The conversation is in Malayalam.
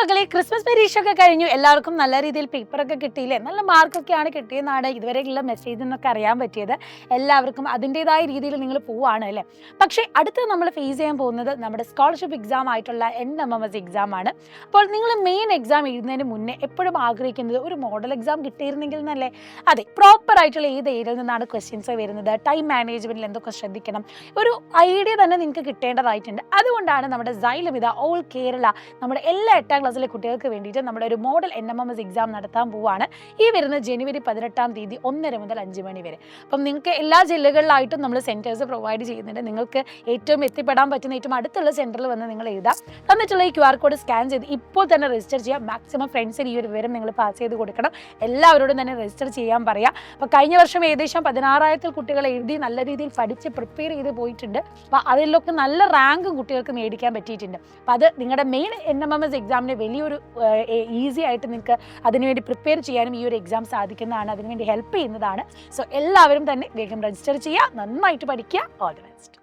മകളെ ക്രിസ്മസ് പരീക്ഷയൊക്കെ കഴിഞ്ഞു. എല്ലാവർക്കും നല്ല രീതിയിൽ പേപ്പറൊക്കെ കിട്ടിയില്ലേ? നല്ല മാർക്കൊക്കെയാണ് കിട്ടിയെന്നാണ് ഇതുവരെയുള്ള മെസ്സേജിൽ നിന്നൊക്കെ അറിയാൻ പറ്റിയത്. എല്ലാവർക്കും അതിൻ്റെതായ രീതിയിൽ നിങ്ങൾ പോവുകയാണ് അല്ലേ? പക്ഷേ അടുത്ത് നമ്മൾ ഫേസ് ചെയ്യാൻ പോകുന്നത് നമ്മുടെ സ്കോളർഷിപ്പ് എക്സാം ആയിട്ടുള്ള NMMS എക്സാം ആണ്. അപ്പോൾ നിങ്ങൾ മെയിൻ എക്സാം എഴുതുന്നതിന് മുന്നേ എപ്പോഴും ആഗ്രഹിക്കുന്നത് ഒരു മോഡൽ എക്സാം കിട്ടിയിരുന്നെങ്കിൽ എന്നല്ലേ? അതെ, പ്രോപ്പർ ആയിട്ടുള്ള ഏത് ഏരിയയിൽ നിന്നാണ് ക്വസ്റ്റ്യൻസ് വരുന്നത്, ടൈം മാനേജ്മെൻറ്റിൽ എന്തൊക്കെ ശ്രദ്ധിക്കണം, ഒരു ഐഡിയ തന്നെ നിങ്ങൾക്ക് കിട്ടേണ്ടതായിട്ടുണ്ട്. അതുകൊണ്ടാണ് നമ്മുടെ സൈലമിത ഓൾ കേരള നമ്മുടെ എല്ലാ 8ാം ക്ലാസ്സിലെ കുട്ടികൾക്ക് വേണ്ടിയിട്ട് നമ്മുടെ ഒരു മോഡൽ NMMS എക്സാം നടത്താൻ പോവുകയാണ്. ഈ വരുന്ന ജനുവരി 18-ാം തീയതി 1:30 മുതൽ 5 മണി വരെ. അപ്പം നിങ്ങൾക്ക് എല്ലാ ജില്ലകളിലായിട്ടും നമ്മൾ സെൻറ്റേഴ്സ് പ്രൊവൈഡ് ചെയ്യുന്നുണ്ട്. നിങ്ങൾക്ക് ഏറ്റവും എത്തിപ്പെടാൻ പറ്റുന്ന ഏറ്റവും അടുത്തുള്ള സെൻറ്ററിൽ വന്ന് നിങ്ങൾ എഴുതാം. തന്നിട്ടുള്ള ഈ QR കോഡ് സ്കാൻ ചെയ്ത് ഇപ്പോൾ തന്നെ രജിസ്റ്റർ ചെയ്യാം. മാക്സിമം ഫ്രണ്ട്സിന് ഈ ഒരു വിവരം നിങ്ങൾ പാസ് ചെയ്ത് കൊടുക്കണം. എല്ലാവരോടും തന്നെ രജിസ്റ്റർ ചെയ്യാൻ പറയാം. അപ്പോൾ കഴിഞ്ഞ വർഷം ഏകദേശം 16,000 കുട്ടികൾ എഴുതി നല്ല രീതിയിൽ പഠിച്ച് പ്രിപ്പയർ ചെയ്ത് പോയിട്ടുണ്ട്. അപ്പോൾ അതിലൊക്കെ നല്ല റാങ്കും കുട്ടികൾക്ക് മേടിക്കാൻ പറ്റിയിട്ടുണ്ട്. അപ്പോൾ അത് നിങ്ങളുടെ മെയിൻ NMMS എക്സാമിന് വലിയൊരു ഈസി ആയിട്ട് നിങ്ങൾക്ക് അതിനുവേണ്ടി പ്രിപ്പയർ ചെയ്യാനും ഈ ഒരു എക്സാം സാധിക്കുന്നതാണ്, അതിനുവേണ്ടി ഹെൽപ്പ് ചെയ്യുന്നതാണ്. സോ എല്ലാവരും തന്നെ വേഗം രജിസ്റ്റർ ചെയ്യുക, നന്നായിട്ട് പഠിക്കുക. All the best.